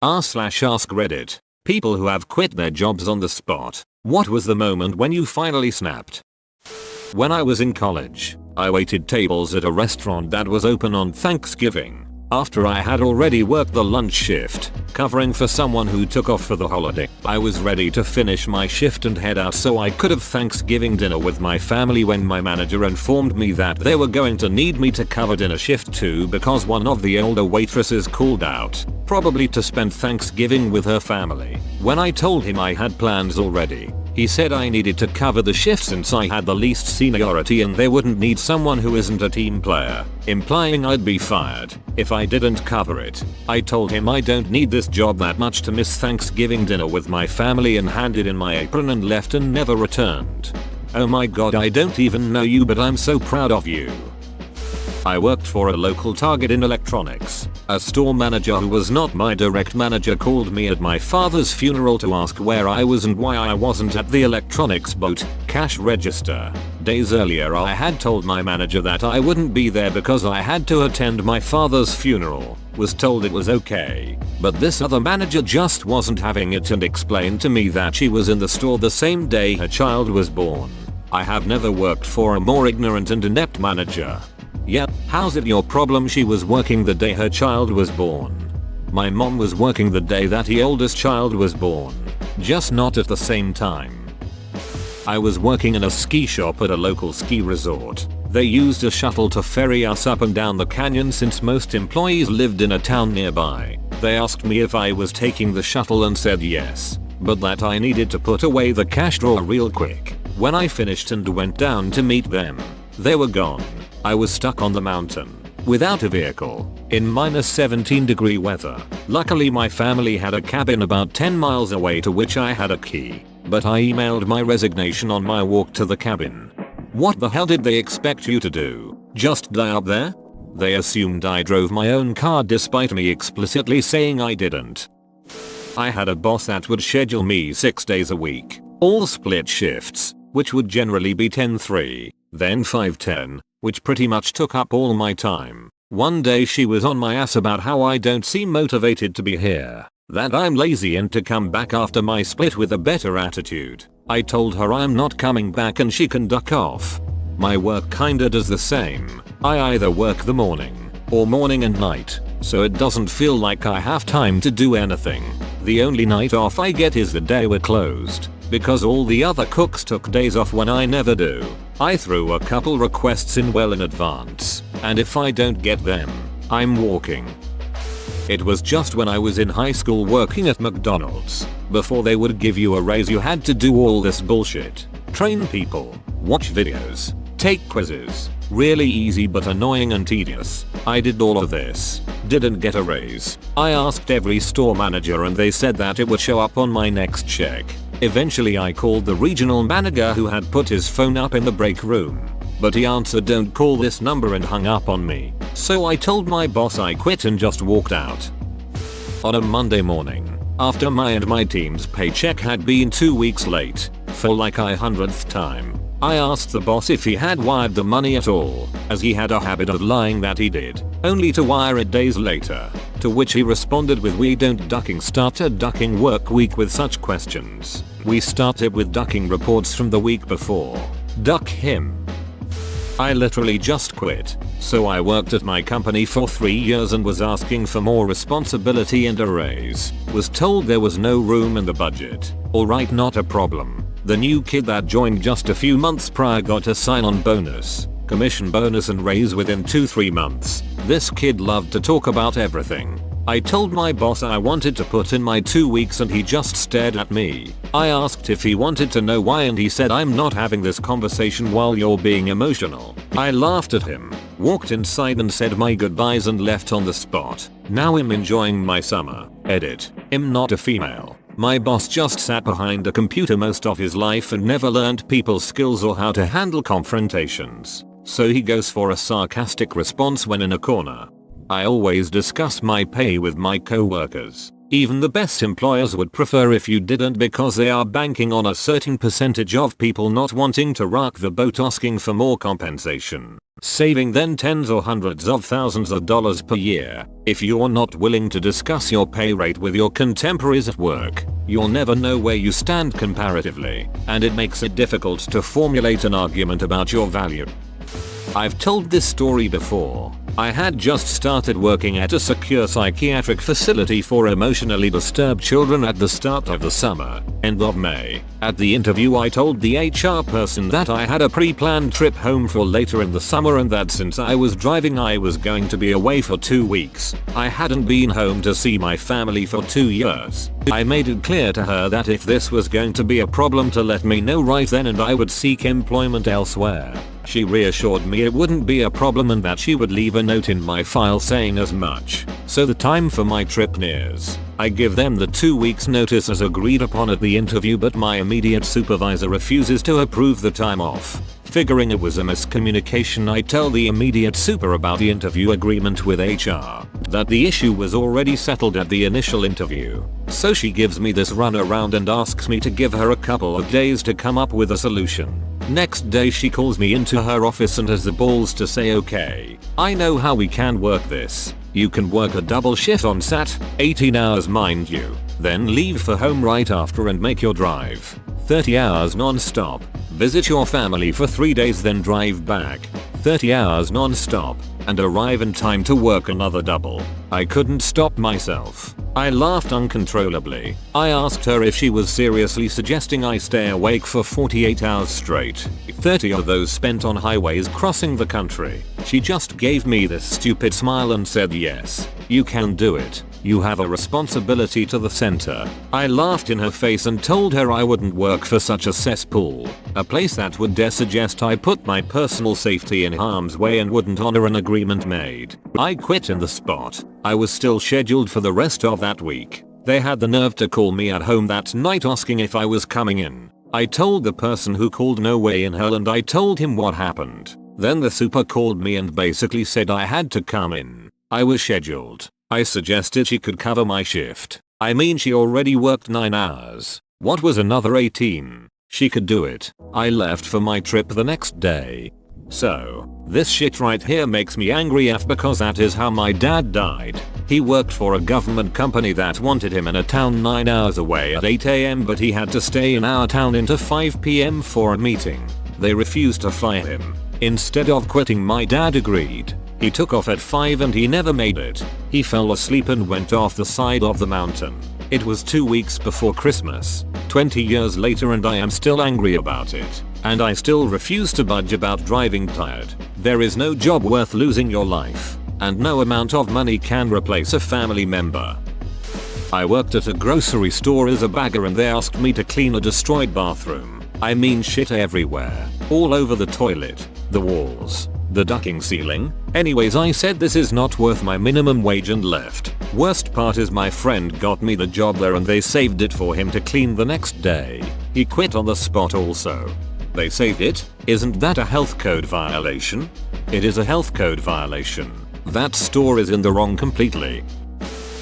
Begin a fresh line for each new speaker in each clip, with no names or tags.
r/ask Reddit. People who have quit their jobs on the spot. What was the moment when you finally snapped? When I was in college, I waited tables at a restaurant that was open on Thanksgiving. After I had already worked the lunch shift, covering for someone who took off for the holiday, I was ready to finish my shift and head out so I could have Thanksgiving dinner with my family when my manager informed me that they were going to need me to cover dinner shift too because one of the older waitresses called out, probably to spend Thanksgiving with her family. When I told him I had plans already, he said I needed to cover the shift since I had the least seniority and they wouldn't need someone who isn't a team player, implying I'd be fired if I didn't cover it. I told him I don't need this job that much to miss Thanksgiving dinner with my family and handed in my apron and left and never returned. Oh my god, I don't even know you, but I'm so proud of you. I worked for a local Target in electronics. A store manager who was not my direct manager called me at my father's funeral to ask where I was and why I wasn't at the electronics boat cash register. Days earlier I had told my manager that I wouldn't be there because I had to attend my father's funeral. Was told it was okay. But this other manager just wasn't having it and explained to me that she was in the store the same day her child was born. I have never worked for a more ignorant and inept manager. Yep, how's it your problem? She was working the day her child was born. My mom was working the day that the oldest child was born. Just not at the same time. I was working in a ski shop at a local ski resort. They used a shuttle to ferry us up and down the canyon since most employees lived in a town nearby. They asked me if I was taking the shuttle and said yes, but that I needed to put away the cash drawer real quick. When I finished and went down to meet them, they were gone. I was stuck on the mountain, without a vehicle, in -17-degree weather. Luckily my family had a cabin about 10 miles away to which I had a key, but I emailed my resignation on my walk to the cabin. What the hell did they expect you to do? Just die up there? They assumed I drove my own car despite me explicitly saying I didn't. I had a boss that would schedule me 6 days a week, all split shifts, which would generally be 10-3, then 5-10. Which pretty much took up all my time. One day she was on my ass about how I don't seem motivated to be here, that I'm lazy and to come back after my split with a better attitude. I told her I'm not coming back and she can duck off. My work kinda does the same. I either work the morning or morning and night, so it doesn't feel like I have time to do anything. The only night off I get is the day we're closed, because all the other cooks took days off when I never do. I threw a couple requests in well in advance, and if I don't get them, I'm walking. It was just when I was in high school working at McDonald's. Before they would give you a raise you had to do all this bullshit. Train people, watch videos, take quizzes. Really easy but annoying and tedious. I did all of this. Didn't get a raise. I asked every store manager and they said that it would show up on my next check. Eventually I called the regional manager who had put his phone up in the break room. But he answered "Don't call this number" and hung up on me. So I told my boss I quit and just walked out. On a Monday morning, after my and my team's paycheck had been 2 weeks late, for like a 100th time, I asked the boss if he had wired the money at all, as he had a habit of lying that he did, only to wire it days later. To which he responded with "We don't start a ducking work week with such questions. We started with ducking reports from the week before. Duck him." I literally just quit, so I worked at my company for 3 years and was asking for more responsibility and a raise. Was told there was no room in the budget. Alright, not a problem. The new kid that joined just a few months prior got a sign-on bonus, commission bonus and raise within 2-3 months. This kid loved to talk about everything. I told my boss I wanted to put in my 2 weeks and he just stared at me. I asked if he wanted to know why and he said "I'm not having this conversation while you're being emotional." I laughed at him, walked inside and said my goodbyes and left on the spot. Now I'm enjoying my summer. Edit. I'm not a female. My boss just sat behind a computer most of his life and never learned people skills or how to handle confrontations. So he goes for a sarcastic response when in a corner. I always discuss my pay with my coworkers. Even the best employers would prefer if you didn't because they are banking on a certain percentage of people not wanting to rock the boat asking for more compensation. saving then tens or hundreds of thousands of dollars per year. If you're not willing to discuss your pay rate with your contemporaries at work, you'll never know where you stand comparatively, and it makes it difficult to formulate an argument about your value. I've told this story before. I had just started working at a secure psychiatric facility for emotionally disturbed children at the start of the summer, end of May. At the interview I told the HR person that I had a pre-planned trip home for later in the summer and that since I was driving I was going to be away for 2 weeks. I hadn't been home to see my family for 2 years. I made it clear to her that if this was going to be a problem to let me know right then and I would seek employment elsewhere. She reassured me it wouldn't be a problem and that she would leave a note in my file saying as much. So the time for my trip nears. I give them the 2 weeks notice as agreed upon at the interview, but my immediate supervisor refuses to approve the time off. Figuring it was a miscommunication, I tell the immediate super about the interview agreement with HR, that the issue was already settled at the initial interview. So she gives me this runaround and asks me to give her a couple of days to come up with a solution. Next day she calls me into her office and has the balls to say, okay, I know how we can work this. You can work a double shift on Sat, 18 hours mind you, then leave for home right after and make your drive. 30 hours non-stop. Visit your family for 3 days then drive back. 30 hours non-stop. And arrive in time to work another double. I couldn't stop myself. I laughed uncontrollably. I asked her if she was seriously suggesting I stay awake for 48 hours straight. 30 of those spent on highways crossing the country. She just gave me this stupid smile and said, yes, you can do it. You have a responsibility to the center. I laughed in her face and told her I wouldn't work for such a cesspool. A place that would dare suggest I put my personal safety in harm's way and wouldn't honor an agreement made. I quit in the spot. I was still scheduled for the rest of that week. They had the nerve to call me at home that night asking if I was coming in. I told the person who called no way in hell and I told him what happened. Then the super called me and basically said I had to come in. I was scheduled. I suggested she could cover my shift. I mean, she already worked 9 hours. What was another 18? She could do it. I left for my trip the next day. So, this shit right here makes me angry AF because that is how my dad died. He worked for a government company that wanted him in a town 9 hours away at 8 AM, but he had to stay in our town until 5 PM for a meeting. They refused to fire him. Instead of quitting, my dad agreed. He took off at 5 and he never made it. He fell asleep and went off the side of the mountain. It was 2 weeks before Christmas. 20 years later and I am still angry about it. And I still refuse to budge about driving tired. There is no job worth losing your life. And no amount of money can replace a family member. I worked at a grocery store as a bagger and they asked me to clean a destroyed bathroom. I mean, shit everywhere. All over the toilet, the walls, the ducting ceiling. Anyways, I said this is not worth my minimum wage and left. Worst part is my friend got me the job there and they saved it for him to clean the next day. He quit on the spot also. They saved it? Isn't that a health code violation? It is a health code violation. That store is in the wrong completely.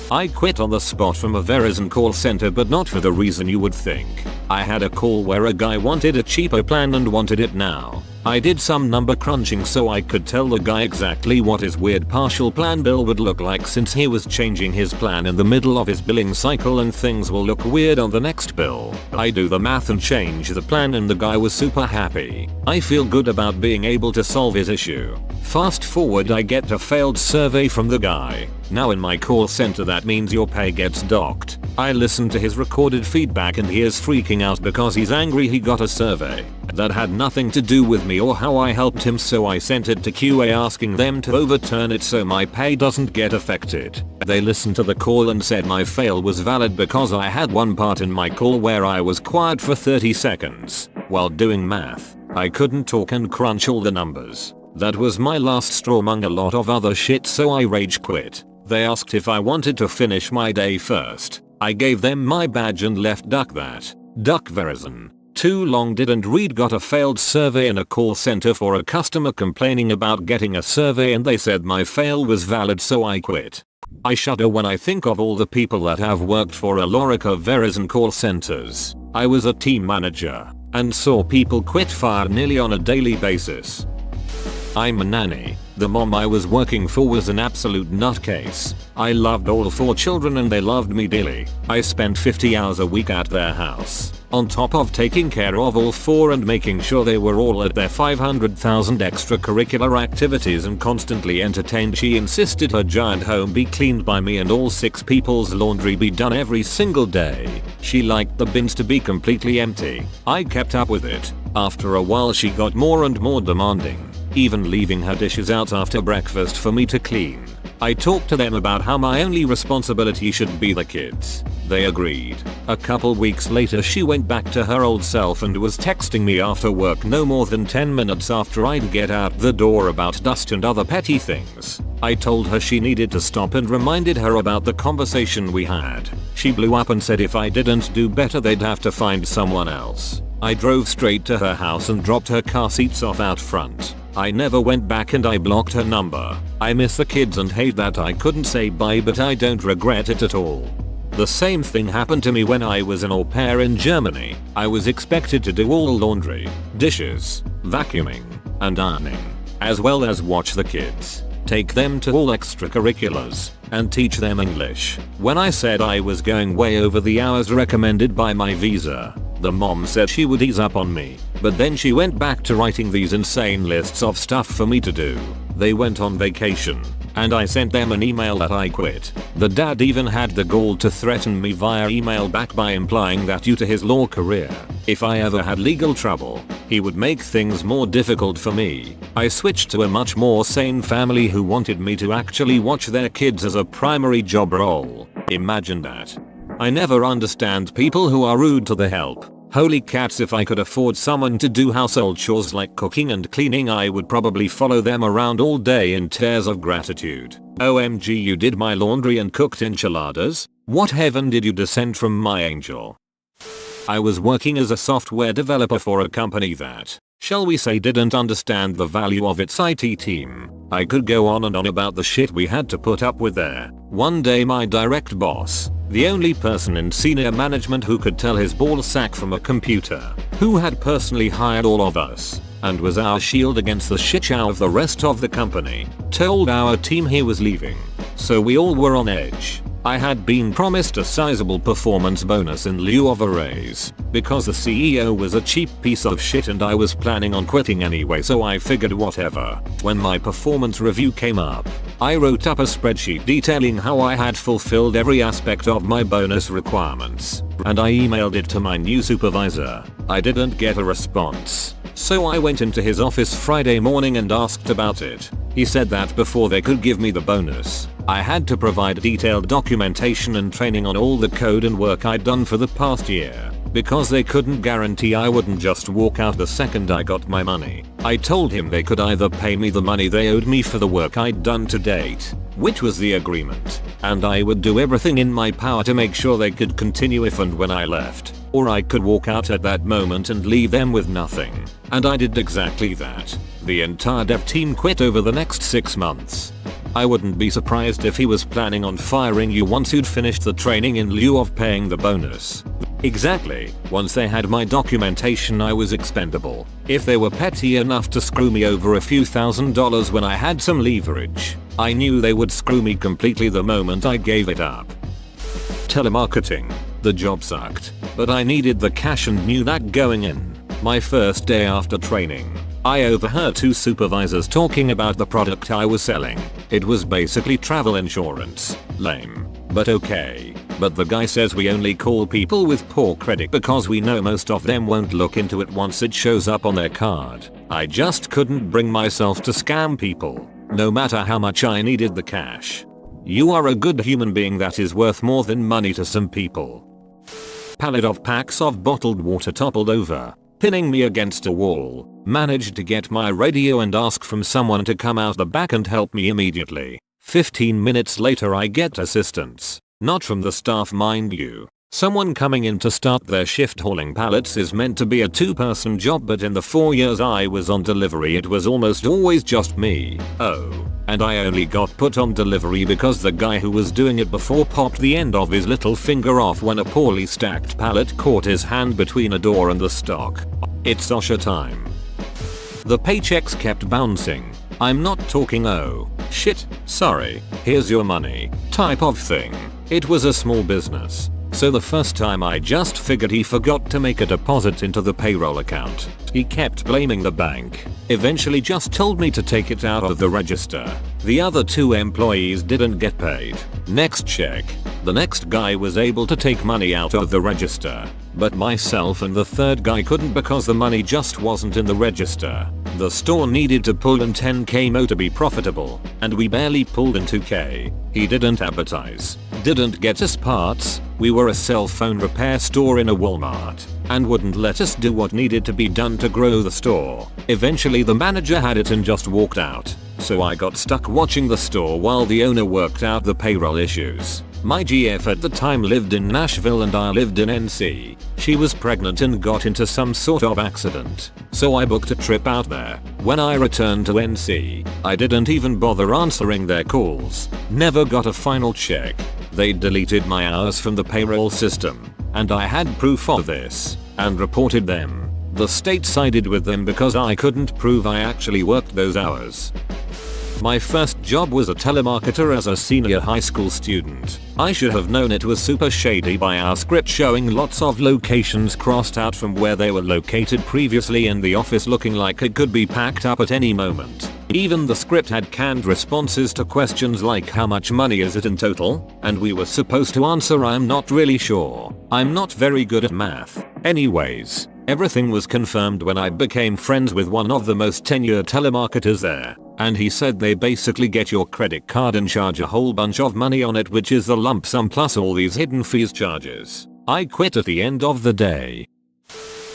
I quit on the spot from a Verizon call center, but not for the reason you would think. I had a call where a guy wanted a cheaper plan and wanted it now. I did some number crunching so I could tell the guy exactly what his weird partial plan bill would look like, since he was changing his plan in the middle of his billing cycle and things will look weird on the next bill. I do the math and change the plan and the guy was super happy. I feel good about being able to solve his issue. Fast forward, I get a failed survey from the guy. Now in my call center that means your pay gets docked. I listen to his recorded feedback and he is freaking out because he's angry he got a survey that had nothing to do with me or how I helped him, so I sent it to QA asking them to overturn it so my pay doesn't get affected. They listened to the call and said my fail was valid because I had one part in my call where I was quiet for 30 seconds while doing math. I couldn't talk and crunch all the numbers. That was my last straw among a lot of other shit, so I rage quit. They asked if I wanted to finish my day first. I gave them my badge and left. Duck Verizon. Too long, didn't read. Got a failed survey in a call center for a customer complaining about getting a survey and they said my fail was valid, so I quit. I shudder when I think of all the people that have worked for a Lorica Verizon call centers. I was a team manager and saw people quit fire nearly on a daily basis. I'm a nanny. The mom I was working for was an absolute nutcase. I loved all 4 children and they loved me dearly. I spent 50 hours a week at their house, on top of taking care of all 4 and making sure they were all at their 500,000 extracurricular activities and constantly entertained. She insisted her giant home be cleaned by me and all 6 people's laundry be done every single day. She liked the bins to be completely empty. I kept up with it. After a while she got more and more demanding, even leaving her dishes out after breakfast for me to clean. I talked to them about how my only responsibility should be the kids. They agreed. A couple weeks later she went back to her old self and was texting me after work no more than 10 minutes after I'd get out the door about dust and other petty things. I told her she needed to stop and reminded her about the conversation we had. She blew up and said if I didn't do better they'd have to find someone else. I drove straight to her house and dropped her car seats off out front. I never went back and I blocked her number. I miss the kids and hate that I couldn't say bye, but I don't regret it at all. The same thing happened to me when I was an au pair in Germany. I was expected to do all laundry, dishes, vacuuming, and ironing, as well as watch the kids, take them to all extracurriculars, and teach them English. When I said I was going way over the hours recommended by my visa, the mom said she would ease up on me, but then she went back to writing these insane lists of stuff for me to do. They went on vacation, and I sent them an email that I quit. The dad even had the gall to threaten me via email back by implying that due to his law career, if I ever had legal trouble, he would make things more difficult for me. I switched to a much more sane family who wanted me to actually watch their kids as a primary job role. Imagine that. I never understand people who are rude to the help. Holy cats, if I could afford someone to do household chores like cooking and cleaning, I would probably follow them around all day in tears of gratitude. OMG, you did my laundry and cooked enchiladas? What heaven did you descend from, my angel? I was working as a software developer for a company that, shall we say, didn't understand the value of its IT team. I could go on and on about the shit we had to put up with there. One day my direct boss, the only person in senior management who could tell his ball sack from a computer, who had personally hired all of us, and was our shield against the shit show of the rest of the company, told our team he was leaving. So we all were on edge. I had been promised a sizable performance bonus in lieu of a raise, because the CEO was a cheap piece of shit and I was planning on quitting anyway, so I figured whatever. When my performance review came up, I wrote up a spreadsheet detailing how I had fulfilled every aspect of my bonus requirements, and I emailed it to my new supervisor. I didn't get a response, so I went into his office Friday morning and asked about it. He said that before they could give me the bonus, I had to provide detailed documentation and training on all the code and work I'd done for the past year, because they couldn't guarantee I wouldn't just walk out the second I got my money. I told him they could either pay me the money they owed me for the work I'd done to date, which was the agreement, and I would do everything in my power to make sure they could continue if and when I left, or I could walk out at that moment and leave them with nothing. And I did exactly that. The entire dev team quit over the next 6 months. I wouldn't be surprised if he was planning on firing you once you'd finished the training in lieu of paying the bonus. Exactly. Once they had my documentation, I was expendable. If they were petty enough to screw me over a few $1,000s when I had some leverage, I knew they would screw me completely the moment I gave it up. Telemarketing. The job sucked, but I needed the cash and knew that going in. My first day after training, I overheard 2 supervisors talking about the product I was selling. It was basically travel insurance. Lame, but okay. But the guy says we only call people with poor credit because we know most of them won't look into it once it shows up on their card. I just couldn't bring myself to scam people, no matter how much I needed the cash. You are a good human being that is worth more than money to some people. Pallet of packs of bottled water toppled over, pinning me against a wall. Managed to get my radio and ask from someone to come out the back and help me immediately. 15 minutes later I get assistance. Not from the staff, mind you. Someone coming in to start their shift. Hauling pallets is meant to be a 2-person job, but in the 4 years I was on delivery it was almost always just me. Oh, and I only got put on delivery because the guy who was doing it before popped the end of his little finger off when a poorly stacked pallet caught his hand between a door and the stock. It's OSHA time. The paychecks kept bouncing. I'm not talking oh, shit, sorry, here's your money type of thing. It was a small business. So the first time I just figured he forgot to make a deposit into the payroll account. He kept blaming the bank. Eventually just told me to take it out of the register. The other 2 employees didn't get paid. Next check. The next guy was able to take money out of the register. But myself and the third guy couldn't because the money just wasn't in the register. The store needed to pull in 10k mo to be profitable, and we barely pulled in 2k. He didn't advertise, didn't get us parts, we were a cell phone repair store in a Walmart, and wouldn't let us do what needed to be done to grow the store. Eventually the manager had it and just walked out, so I got stuck watching the store while the owner worked out the payroll issues. My GF at the time lived in Nashville and I lived in NC. She was pregnant and got into some sort of accident, so I booked a trip out there. When I returned to NC, I didn't even bother answering their calls. Never got a final check. They deleted my hours from the payroll system, and I had proof of this, and reported them. The state sided with them because I couldn't prove I actually worked those hours. My first job was a telemarketer as a senior high school student. I should have known it was super shady by our script showing lots of locations crossed out from where they were located previously and the office looking like it could be packed up at any moment. Even the script had canned responses to questions like how much money is it in total? And we were supposed to answer I'm not really sure. I'm not very good at math. Anyways, everything was confirmed when I became friends with one of the most tenured telemarketers there. And he said they basically get your credit card and charge a whole bunch of money on it, which is the lump sum plus all these hidden fees charges. I quit at the end of the day.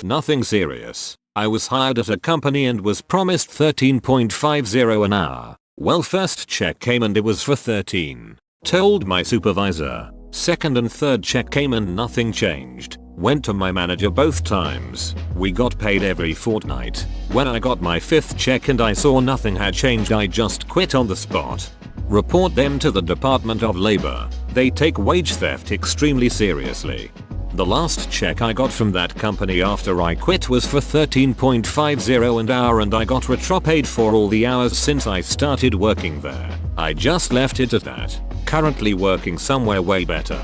Nothing serious. I was hired at a company and was promised $13.50 an hour. Well, first check came and it was for 13. Told my supervisor. Second and third check came and nothing changed. Went to my manager both times. We got paid every fortnight. When I got my 5th check and I saw nothing had changed, I just quit on the spot. Report them to the Department of Labor. They take wage theft extremely seriously. The last check I got from that company after I quit was for $13.50 an hour and I got retro paid for all the hours since I started working there. I just left it at that. Currently working somewhere way better.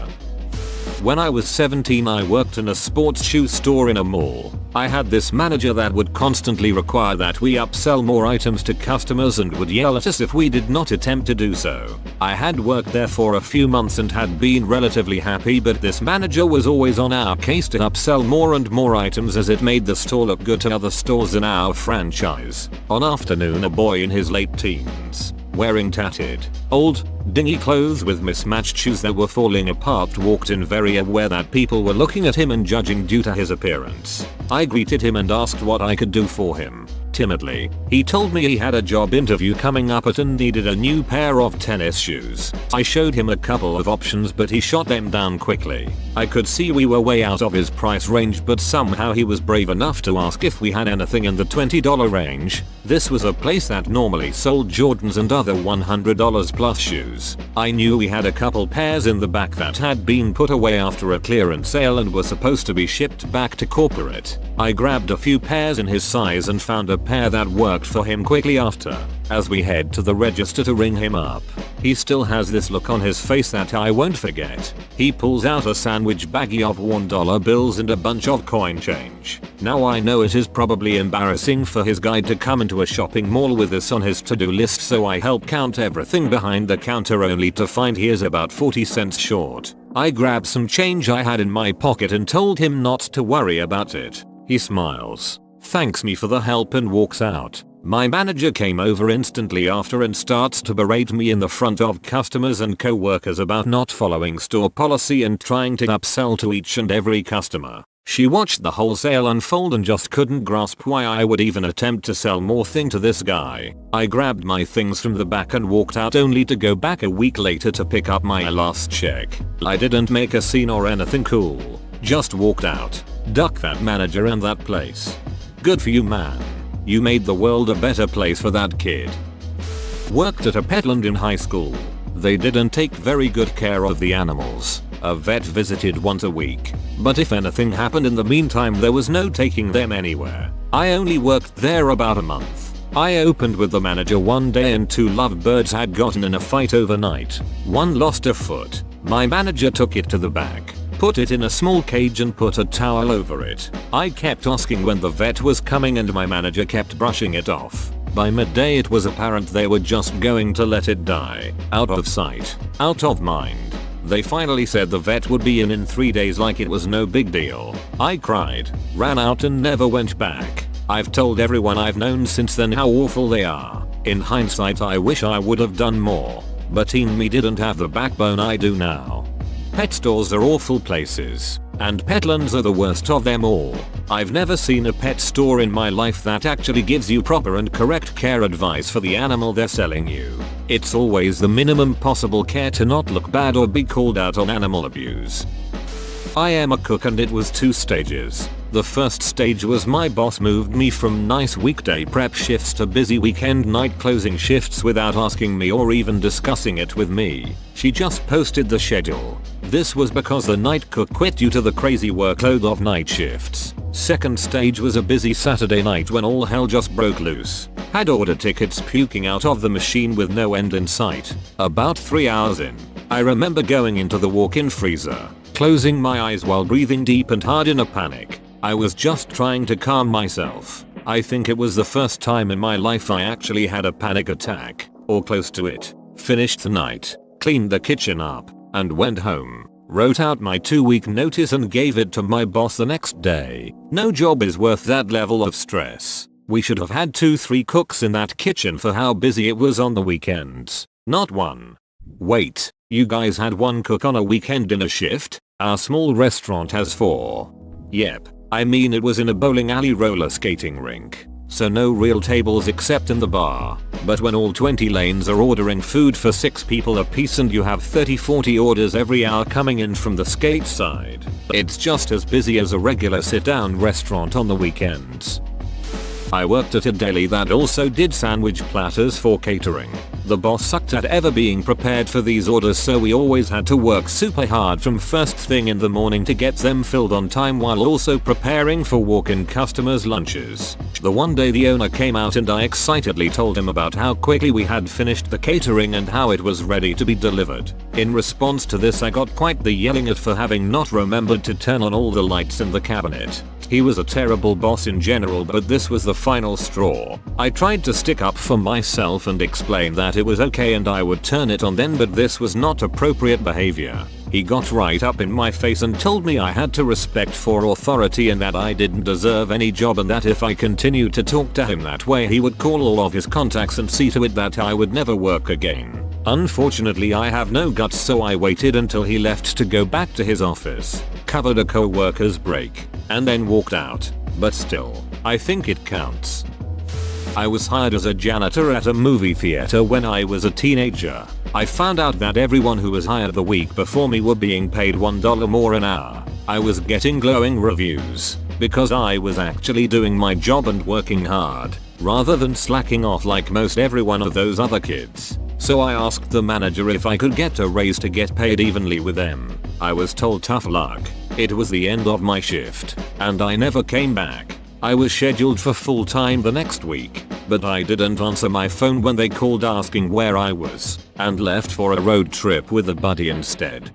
When I was 17 I worked in a sports shoe store in a mall. I had this manager that would constantly require that we upsell more items to customers and would yell at us if we did not attempt to do so. I had worked there for a few months and had been relatively happy, but this manager was always on our case to upsell more and more items as it made the store look good to other stores in our franchise. One afternoon a boy in his late teens, wearing tattered, old, dingy clothes with mismatched shoes that were falling apart walked in, very aware that people were looking at him and judging due to his appearance. I greeted him and asked what I could do for him. Timidly, he told me he had a job interview coming up and needed a new pair of tennis shoes. I showed him a couple of options but he shot them down quickly. I could see we were way out of his price range, but somehow he was brave enough to ask if we had anything in the $20 range. This was a place that normally sold Jordans and other $100 plus shoes. I knew we had a couple pairs in the back that had been put away after a clearance sale and were supposed to be shipped back to corporate. I grabbed a few pairs in his size and found a pair that worked for him quickly after. As we head to the register to ring him up, he still has this look on his face that I won't forget. He pulls out a sandwich baggie of $1 bills and a bunch of coin change. Now I know it is probably embarrassing for his guide to come into a shopping mall with this on his to-do list, so I help count everything behind the counter only to find he is about 40 cents short. I grabbed some change I had in my pocket and told him not to worry about it. He smiles, thanks me for the help and walks out. My manager came over instantly after and starts to berate me in the front of customers and co-workers about not following store policy and trying to upsell to each and every customer. She watched the whole sale unfold and just couldn't grasp why I would even attempt to sell more thing to this guy. I grabbed my things from the back and walked out, only to go back a week later to pick up my last check. I didn't make a scene or anything cool. Just walked out. Duck that manager and that place. Good for you, man. You made the world a better place for that kid. Worked at a petland in high school. They didn't take very good care of the animals. A vet visited once a week, but if anything happened in the meantime there was no taking them anywhere. I only worked there about a month. I opened with the manager one day and 2 lovebirds had gotten in a fight overnight. One lost a foot. My manager took it to the back, put it in a small cage and put a towel over it. I kept asking when the vet was coming and my manager kept brushing it off. By midday it was apparent they were just going to let it die. Out of sight, out of mind. They finally said the vet would be in 3 days like it was no big deal. I cried, ran out and never went back. I've told everyone I've known since then how awful they are. In hindsight I wish I would have done more. But teen me didn't have the backbone I do now. Pet stores are awful places, and petlands are the worst of them all. I've never seen a pet store in my life that actually gives you proper and correct care advice for the animal they're selling you. It's always the minimum possible care to not look bad or be called out on animal abuse. I am a cook and it was 2 stages. The first stage was my boss moved me from nice weekday prep shifts to busy weekend night closing shifts without asking me or even discussing it with me. She just posted the schedule. This was because the night cook quit due to the crazy workload of night shifts. Second stage was a busy Saturday night when all hell just broke loose. Had order tickets puking out of the machine with no end in sight. About 3 hours in, I remember going into the walk-in freezer, closing my eyes while breathing deep and hard in a panic. I was just trying to calm myself. I think it was the first time in my life I actually had a panic attack, or close to it. Finished the night, cleaned the kitchen up, and went home. Wrote out my 2-week notice and gave it to my boss the next day. No job is worth that level of stress. We should have had 2-3 cooks in that kitchen for how busy it was on the weekends. Not one. Wait, you guys had 1 cook on a weekend in a shift? Our small restaurant has 4. Yep. I mean it was in a bowling alley roller skating rink, so no real tables except in the bar. But when all 20 lanes are ordering food for 6 people apiece and you have 30-40 orders every hour coming in from the skate side, it's just as busy as a regular sit-down restaurant on the weekends. I worked at a deli that also did sandwich platters for catering. The boss sucked at ever being prepared for these orders, so we always had to work super hard from first thing in the morning to get them filled on time while also preparing for walk-in customers' lunches. The one day the owner came out and I excitedly told him about how quickly we had finished the catering and how it was ready to be delivered. In response to this I got quite the yelling at for having not remembered to turn on all the lights in the cabinet. He was a terrible boss in general, but this was the final straw. I tried to stick up for myself and explain that it was okay and I would turn it on then, but this was not appropriate behavior. He got right up in my face and told me I had to respect for authority and that I didn't deserve any job, and that if I continued to talk to him that way he would call all of his contacts and see to it that I would never work again. Unfortunately I have no guts, so I waited until he left to go back to his office, covered a co-worker's break, and then walked out. But still, I think it counts. I was hired as a janitor at a movie theater when I was a teenager. I found out that everyone who was hired the week before me were being paid $1 more an hour. I was getting glowing reviews because I was actually doing my job and working hard, rather than slacking off like most every one of those other kids. So I asked the manager if I could get a raise to get paid evenly with them. I was told tough luck. It was the end of my shift, and I never came back. I was scheduled for full time the next week, but I didn't answer my phone when they called asking where I was, and left for a road trip with a buddy instead.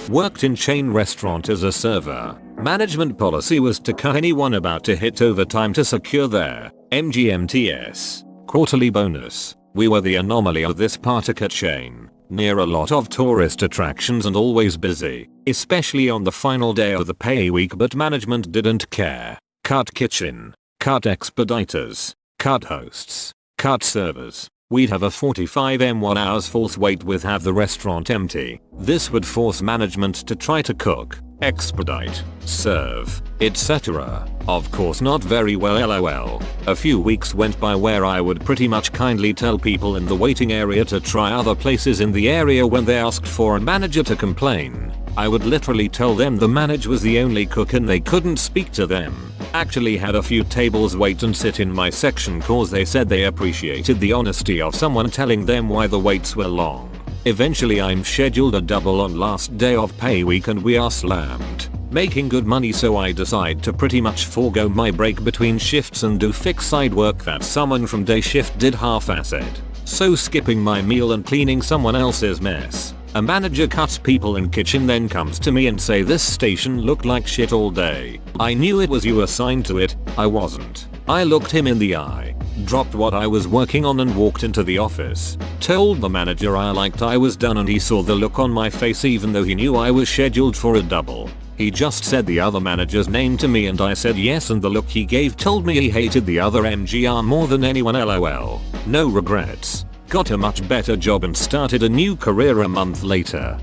Worked in chain restaurant as a server. Management policy was to cut anyone about to hit overtime to secure their MGMTS quarterly bonus. We were the anomaly of this particular chain, near a lot of tourist attractions and always busy, especially on the final day of the pay week, but management didn't care. Cut kitchen, cut expediters, cut hosts, cut servers. We'd have a 45 hours false wait with have the restaurant empty. This would force management to try to cook, expedite, serve, etc. Of course not very well, lol. A few weeks went by where I would pretty much kindly tell people in the waiting area to try other places in the area when they asked for a manager to complain. I would literally tell them the manager was the only cook and they couldn't speak to them. Actually had a few tables wait and sit in my section cause they said they appreciated the honesty of someone telling them why the waits were long. Eventually I'm scheduled a double on last day of pay week and we are slammed. making good money, so I decide to pretty much forego my break between shifts and do fix side work that someone from day shift did half-assed. So skipping my meal and cleaning someone else's mess. A manager cuts people in kitchen, then comes to me and say this station looked like shit all day. I knew it was you assigned to it. I wasn't. I looked him in the eye, dropped what I was working on and walked into the office. Told the manager I was done, and he saw the look on my face even though he knew I was scheduled for a double. He just said the other manager's name to me and I said yes, and the look he gave told me he hated the other MGR more than anyone. LOL. No regrets. Got a much better job and started a new career a month later.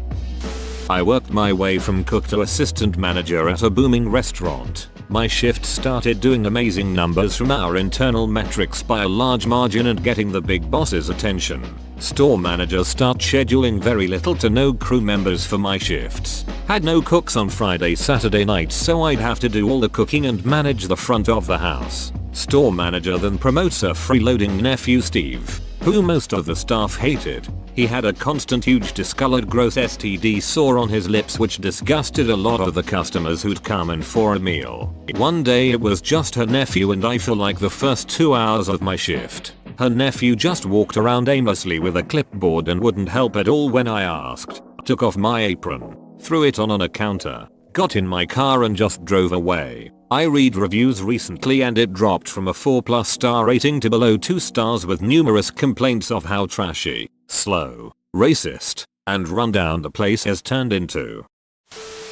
I worked my way from cook to assistant manager at a booming restaurant. My shift started doing amazing numbers from our internal metrics by a large margin and getting the big boss's attention. Store managers start scheduling very little to no crew members for my shifts. Had no cooks on Friday, Saturday nights, so I'd have to do all the cooking and manage the front of the house. Store manager then promotes a freeloading nephew Steve, who most of the staff hated. He had a constant huge discolored gross STD sore on his lips which disgusted a lot of the customers who'd come in for a meal. One day it was just her nephew and I for like the first 2 hours of my shift. Her nephew just walked around aimlessly with a clipboard and wouldn't help at all when I asked. Took off my apron, threw it on a counter, got in my car and just drove away. I read reviews recently and it dropped from a 4+ star rating to below 2 stars with numerous complaints of how trashy, slow, racist, and rundown the place has turned into.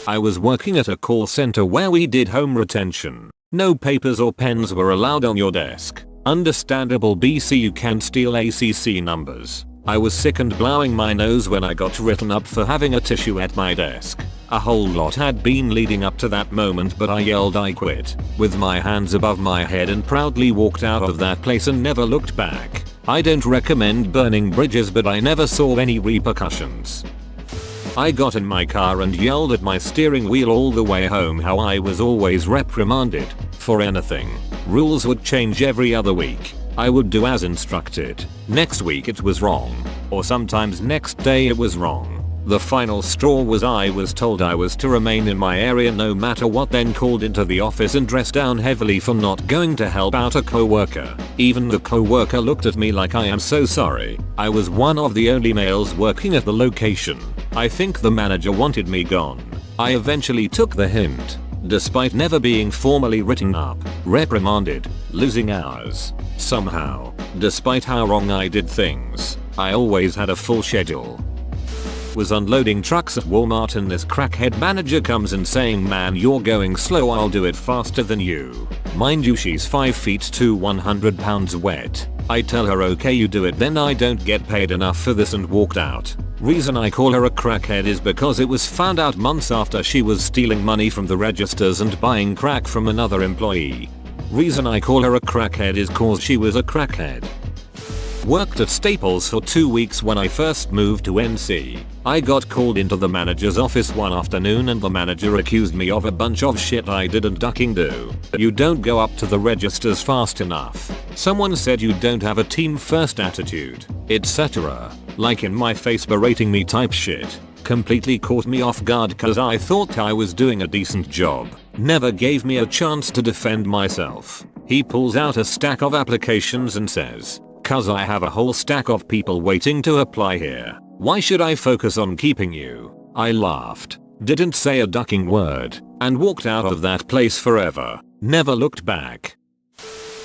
I was working at a call center where we did home retention. No papers or pens were allowed on your desk. Understandable BC, you can't steal ACC numbers. I was sick and blowing my nose when I got written up for having a tissue at my desk. A whole lot had been leading up to that moment, but I yelled I quit, with my hands above my head, and proudly walked out of that place and never looked back. I don't recommend burning bridges, but I never saw any repercussions. I got in my car and yelled at my steering wheel all the way home how I was always reprimanded for anything. Rules would change every other week. I would do as instructed. Next week it was wrong, or sometimes next day it was wrong. The final straw was I was told I was to remain in my area no matter what, then called into the office and dressed down heavily for not going to help out a coworker. Even the coworker looked at me like I am so sorry. I was one of the only males working at the location. I think the manager wanted me gone. I eventually took the hint. Despite never being formally written up, reprimanded, losing hours. Somehow, despite how wrong I did things, I always had a full schedule. Was unloading trucks at Walmart and this crackhead manager comes in saying, "Man, you're going slow, I'll do it faster than you." Mind you, she's 5 feet to 100 pounds wet. I tell her okay, you do it, then I don't get paid enough for this, and walked out. Reason I call her a crackhead is because it was found out months after she was stealing money from the registers and buying crack from another employee. Reason I call her a crackhead is cause she was a crackhead. Worked at Staples for 2 weeks when I first moved to NC. I got called into the manager's office one afternoon and the manager accused me of a bunch of shit I didn't ducking do. You don't go up to the registers fast enough. Someone said you don't have a team first attitude, etc. Like in my face berating me type shit. Completely caught me off guard cause I thought I was doing a decent job. Never gave me a chance to defend myself. He pulls out a stack of applications and says, "Cause I have a whole stack of people waiting to apply here. Why should I focus on keeping you?" I laughed, didn't say a ducking word, and walked out of that place forever. Never looked back.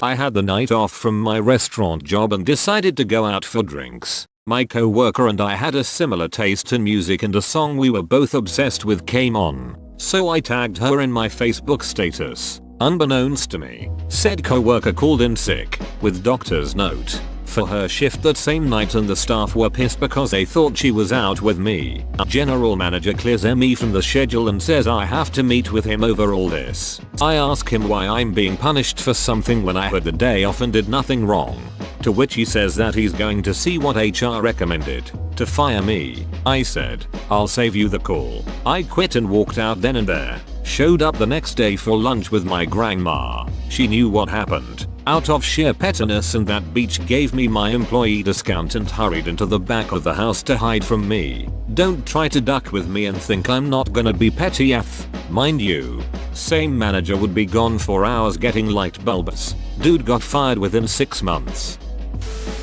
I had the night off from my restaurant job and decided to go out for drinks. My co-worker and I had a similar taste in music and a song we were both obsessed with came on, so I tagged her in my Facebook status. Unbeknownst to me, said co-worker called in sick, with doctor's note, for her shift that same night, and the staff were pissed because they thought she was out with me. General manager clears me from the schedule and says I have to meet with him over all this. I ask him why I'm being punished for something when I had the day off and did nothing wrong. To which he says that he's going to see what HR recommended to fire me. I said, "I'll save you the call." I quit and walked out then and there. Showed up the next day for lunch with my grandma. She knew what happened. Out of sheer pettiness and that beach gave me my employee discount and hurried into the back of the house to hide from me. Don't try to duck with me and think I'm not gonna be petty f. Mind you, same manager would be gone for hours getting light bulbs. Dude got fired within 6 months.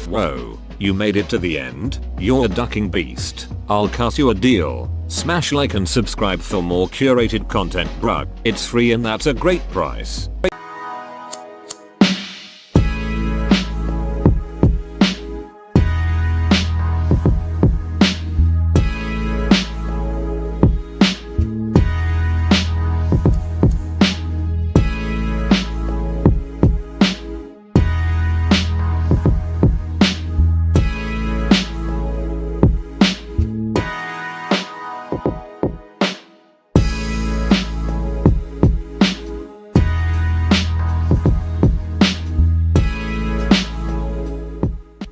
Whoa, you made it to the end? You're a ducking beast. I'll cut you a deal. Smash like and subscribe for more curated content, bruh. It's free and that's a great price.